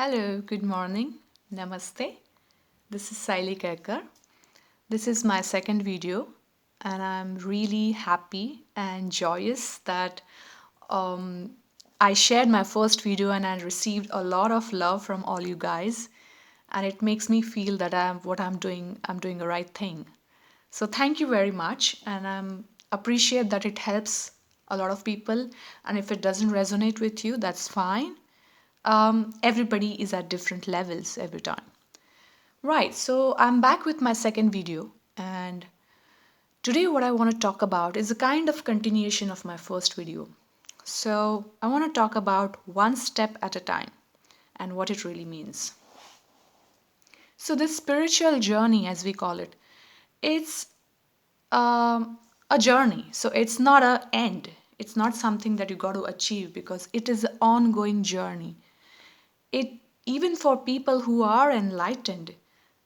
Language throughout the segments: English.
Hello, good morning. Namaste. This is Saili Kaikar. This is my second video, and I'm really happy and joyous that um, I shared my first video and I received a lot of love from all you guys, and it makes me feel that I'm doing the right thing. So thank you very much, and I appreciate that it helps a lot of people. And if it doesn't resonate with you, that's fine. Everybody is at different levels every time. Right, so I'm back with my second video, and today what I want to talk about is a kind of continuation of my first video. So I want to talk about one step at a time and what it really means. So, this spiritual journey, as we call it, it's a journey. So, it's not a end. It's not something that you got to achieve because it is an ongoing journey. It even for people who are enlightened,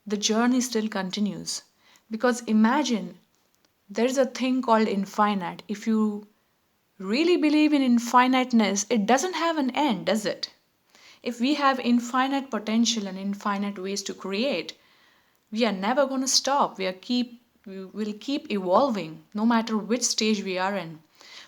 the journey still continues. Because imagine there's a thing called infinite. If you really believe in infiniteness, it doesn't have an end, does it? If we have infinite potential and infinite ways to create, we are never going to stop. We will keep evolving no matter which stage we are in.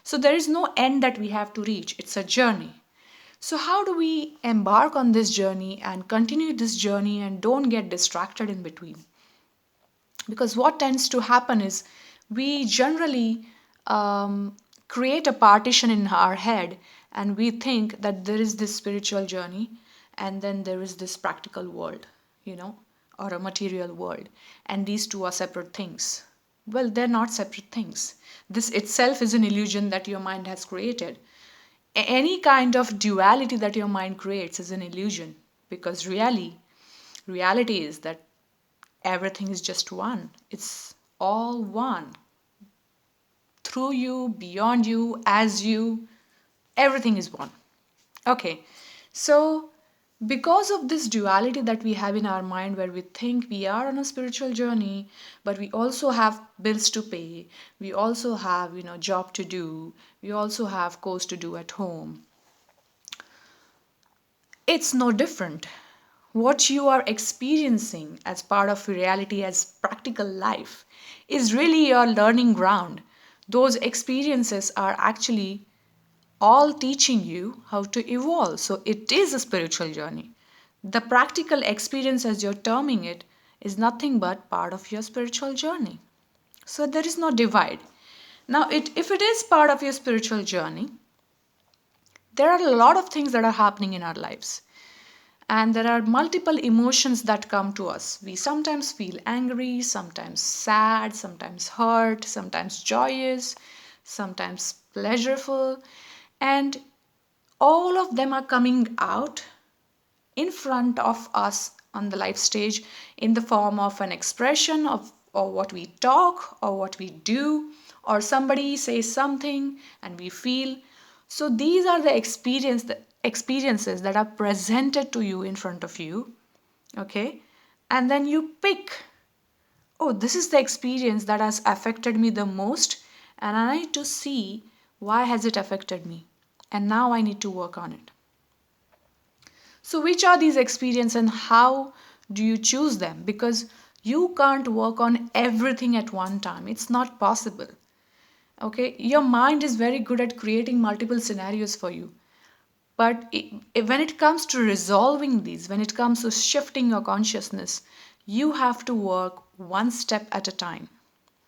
So there is no end that we have to reach. It's a journey. So, how do we embark on this journey and continue this journey and don't get distracted in between? Because what tends to happen is we generally create a partition in our head and we think that there is this spiritual journey and then there is this practical world, you know, or a material world, and these two are separate things. Well, they're not separate things. This itself is an illusion that your mind has created. Any kind of duality that your mind creates is an illusion because reality is that everything is just one. It's all one. Through you, beyond you, as you, everything is one. Okay, so because of this duality that we have in our mind where we think we are on a spiritual journey, but we also have bills to pay, we also have, job to do, we also have chores to do at home. It's no different. What you are experiencing as part of reality, as practical life, is really your learning ground. Those experiences are actually all teaching you how to evolve. So it is a spiritual journey. The practical experience, as you're terming it, is nothing but part of your spiritual journey. So there is no divide. Now, if it is part of your spiritual journey, there are a lot of things that are happening in our lives. And there are multiple emotions that come to us. We sometimes feel angry, sometimes sad, sometimes hurt, sometimes joyous, sometimes pleasureful. And all of them are coming out in front of us on the life stage in the form of an expression of or what we talk or what we do, or somebody says something and we feel. So these are the experiences that are presented to you in front of you. Okay, and then you pick, oh, this is the experience that has affected me the most, and I need to see why has it affected me, and now I need to work on it. So, which are these experiences and how do you choose them? Because you can't work on everything at one time, it's not possible. Okay, your mind is very good at creating multiple scenarios for you. But when it comes to resolving these, when it comes to shifting your consciousness, you have to work one step at a time.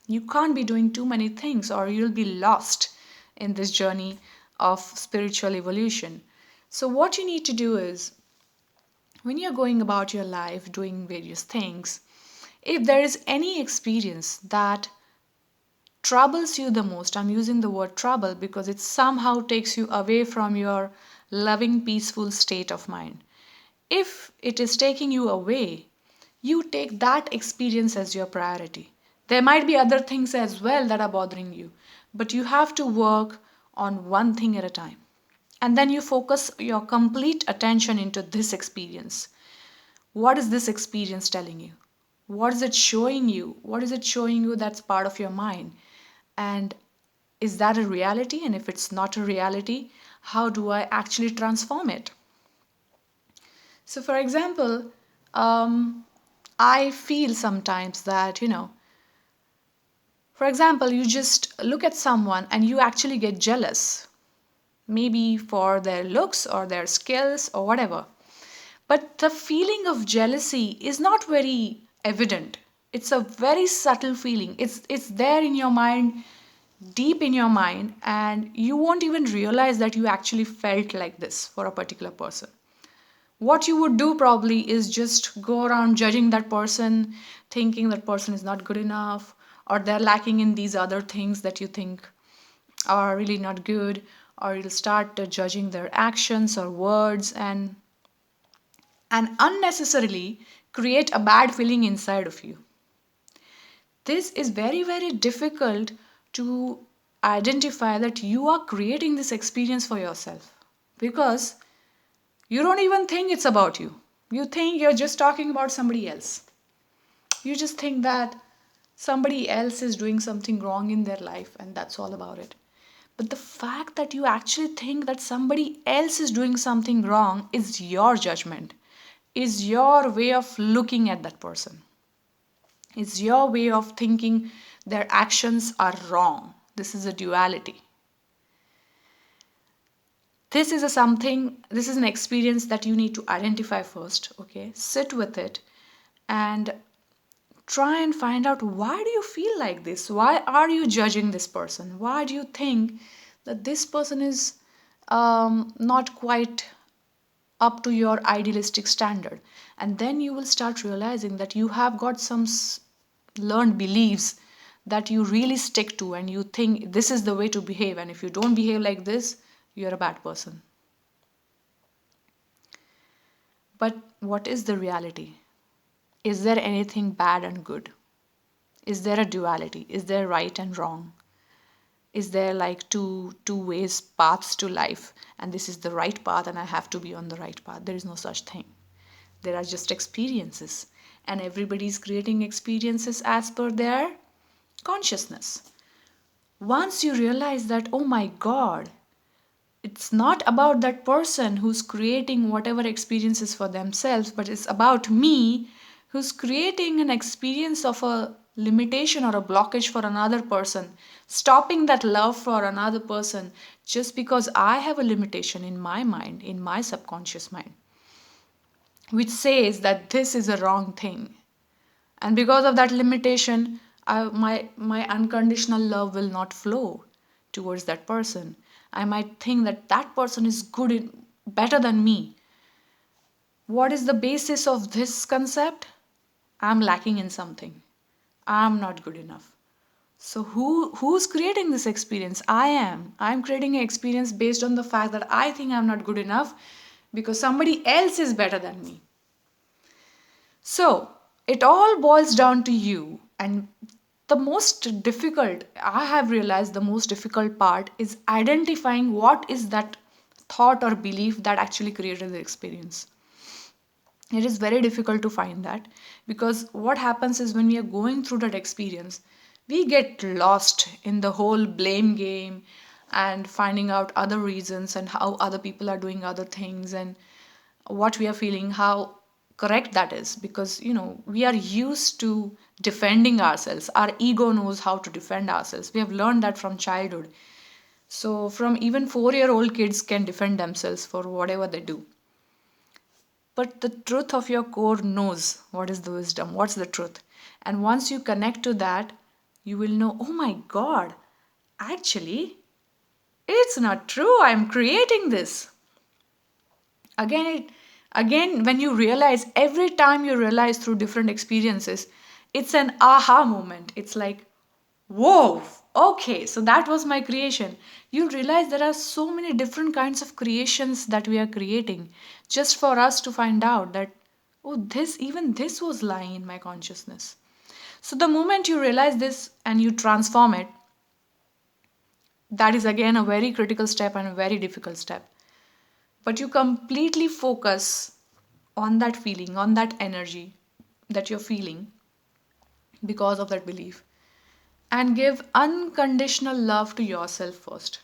You can't be doing too many things or you'll be lost in this journey of spiritual evolution. So, what you need to do is when you're going about your life doing various things, if there is any experience that troubles you the most, I'm using the word trouble because it somehow takes you away from your loving, peaceful state of mind. If it is taking you away, you take that experience as your priority. There might be other things as well that are bothering you, but you have to work on one thing at a time. And then you focus your complete attention into this experience. What is this experience telling you? What is it showing you? What is it showing you that's part of your mind? And is that a reality? And if it's not a reality, how do I actually transform it? So, for example, um, I feel sometimes that, for example, you just look at someone and you actually get jealous, maybe for their looks or their skills or whatever. But the feeling of jealousy is not very evident. It's a very subtle feeling. It's there in your mind, deep in your mind, and you won't even realize that you actually felt like this for a particular person. What you would do probably is just go around judging that person, thinking that person is not good enough, or they're lacking in these other things that you think are really not good, or you'll start judging their actions or words, and unnecessarily create a bad feeling inside of you. This is very, very difficult to identify that you are creating this experience for yourself, because you don't even think it's about you. You think you're just talking about somebody else. You just think that somebody else is doing something wrong in their life and that's all about it. But the fact that you actually think that somebody else is doing something wrong is your judgment, is your way of looking at that person, is your way of thinking their actions are wrong. This is a duality. This is an experience that you need to identify first, okay? Sit with it and try and find out, why do you feel like this? Why are you judging this person? Why do you think that this person is not quite up to your idealistic standard? And then you will start realizing that you have got some learned beliefs that you really stick to, and you think this is the way to behave, and if you don't behave like this, you're a bad person. But what is the reality? Is there anything bad and good? Is there a duality? Is there right and wrong? Is there like two ways paths to life, and this is the right path and I have to be on the right path? There is no such thing. There are just experiences, and everybody's creating experiences as per their consciousness. Once you realize that, oh my god, it's not about that person who's creating whatever experiences for themselves, but it's about me who's creating an experience of a limitation or a blockage for another person, stopping that love for another person just because I have a limitation in my mind, in my subconscious mind, which says that this is a wrong thing. And because of that limitation, my unconditional love will not flow towards that person. I might think that that person is better than me. What is the basis of this concept? I'm lacking in something. I'm not good enough. So who's creating this experience? I am. I'm creating an experience based on the fact that I think I'm not good enough because somebody else is better than me. So it all boils down to you. And the most difficult, I have realized the most difficult part is identifying what is that thought or belief that actually created the experience. It is very difficult to find that, because what happens is when we are going through that experience, we get lost in the whole blame game and finding out other reasons and how other people are doing other things and what we are feeling, how correct that is, because we are used to defending ourselves. Our ego knows how to defend ourselves. We have learned that from childhood. So from even 4-year-old kids can defend themselves for whatever they do. But the truth of your core knows what is the wisdom, what's the truth. And once you connect to that, you will know, oh my god, actually it's not true, I'm creating this. Again, when you realize, every time you realize through different experiences, it's an aha moment. It's like, whoa, okay, so that was my creation. You realize there are so many different kinds of creations that we are creating just for us to find out that, oh, this was lying in my consciousness. So the moment you realize this and you transform it, that is again a very critical step and a very difficult step. But you completely focus on that feeling, on that energy that you're feeling because of that belief, and give unconditional love to yourself first.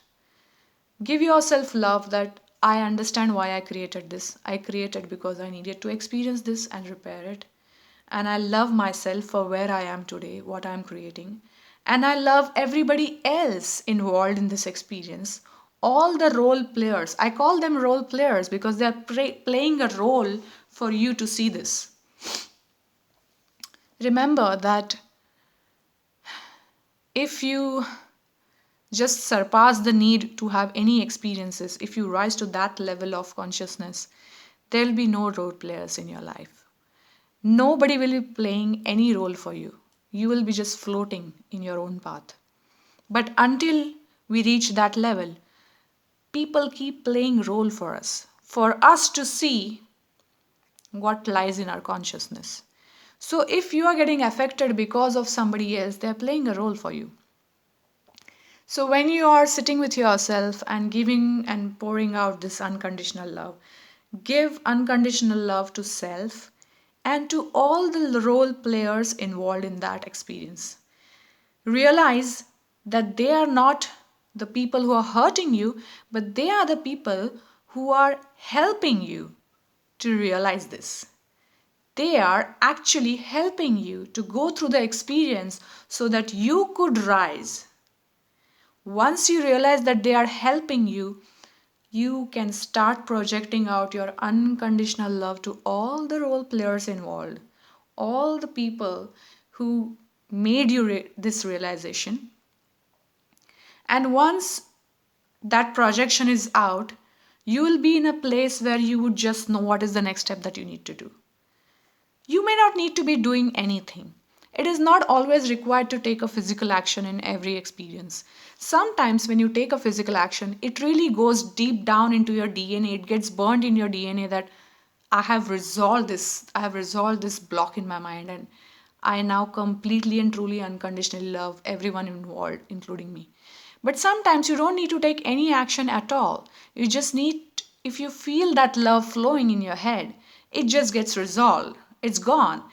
Give yourself love that I understand why I created this. I created because I needed to experience this and repair it. And I love myself for where I am today, what I'm creating. And I love everybody else involved in this experience. All the role players. I call them role players because they're playing a role for you to see this. Remember that if you just surpass the need to have any experiences, if you rise to that level of consciousness, there'll be no role players in your life. Nobody will be playing any role for you. You will be just floating in your own path. But until we reach that level, people keep playing role for us to see what lies in our consciousness. So if you are getting affected because of somebody else, they're playing a role for you. So when you are sitting with yourself and giving and pouring out this unconditional love, give unconditional love to self and to all the role players involved in that experience. Realize that they are not the people who are hurting you, but they are the people who are helping you to realize this. They are actually helping you to go through the experience so that you could rise. Once you realize that they are helping you, you can start projecting out your unconditional love to all the role players involved, all the people who made you this realization. And once that projection is out, you will be in a place where you would just know what is the next step that you need to do. You may not need to be doing anything. It is not always required to take a physical action in every experience. Sometimes, when you take a physical action, it really goes deep down into your DNA. It gets burned in your DNA that I have resolved this. I have resolved this block in my mind, and I now completely and truly unconditionally love everyone involved, including me. But sometimes you don't need to take any action at all. You just need, if you feel that love flowing in your head, it just gets resolved. It's gone.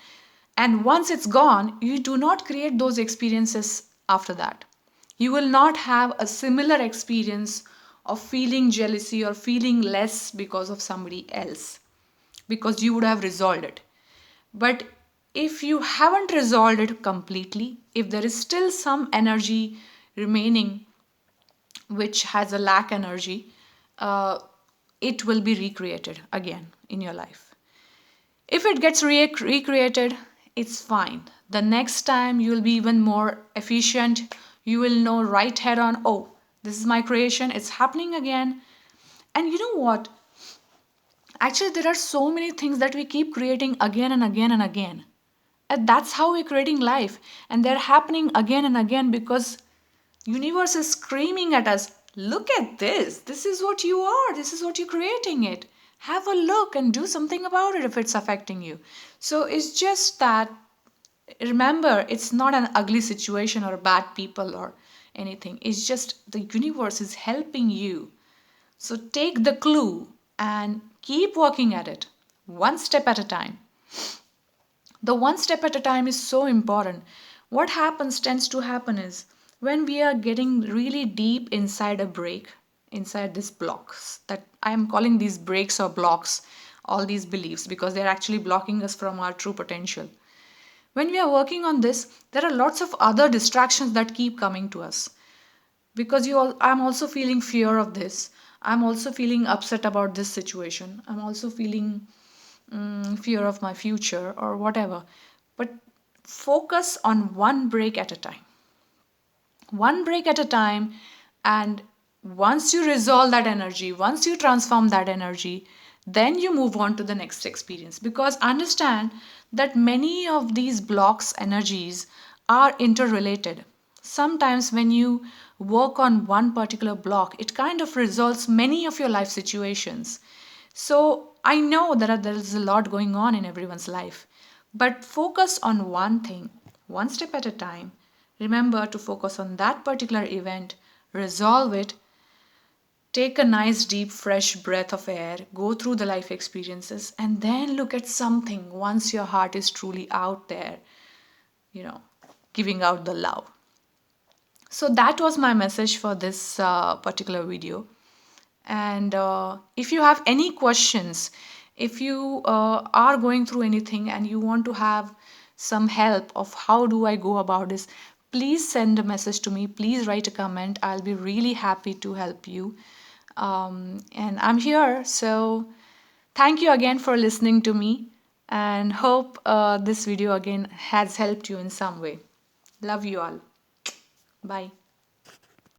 And once it's gone, you do not create those experiences after that. You will not have a similar experience of feeling jealousy or feeling less because of somebody else, because you would have resolved it. But if you haven't resolved it completely, if there is still some energy remaining which has a lack energy, uh, it will be recreated again in your life. If it gets recreated, it's fine. The next time you will be even more efficient. You will know right head on, oh, this is my creation, it's happening again. And you know what? Actually, there are so many things that we keep creating again and again and again. And that's how we're creating life. And they're happening again and again because universe is screaming at us, look at this. This is what you are. This is what you're creating it. Have a look and do something about it if it's affecting you. So it's just that, remember, it's not an ugly situation or bad people or anything. It's just the universe is helping you. So take the clue and keep working at it, one step at a time. The one step at a time is so important. What happens, tends to happen, is when we are getting really deep inside a break, inside these blocks, that I am calling these breaks or blocks, all these beliefs, because they're actually blocking us from our true potential. When we are working on this, there are lots of other distractions that keep coming to us. Because I'm also feeling fear of this. I'm also feeling upset about this situation. I'm also feeling fear of my future or whatever. But focus on one break at a time. One break at a time. And once you resolve that energy, once you transform that energy, then you move on to the next experience. Because understand that many of these blocks, energies, are interrelated. Sometimes when you work on one particular block, it kind of resolves many of your life situations. So I know that there is a lot going on in everyone's life, but focus on one thing, one step at a time. Remember to focus on that particular event, resolve it, take a nice deep fresh breath of air, go through the life experiences, and then look at something once your heart is truly out there, you know, giving out the love. So that was my message for this particular video. And if you have any questions, if you are going through anything and you want to have some help of how do I go about this, please send a message to me. Please write a comment. I'll be really happy to help you. And I'm here. So thank you again for listening to me, and hope this video again has helped you in some way. Love you all. Bye.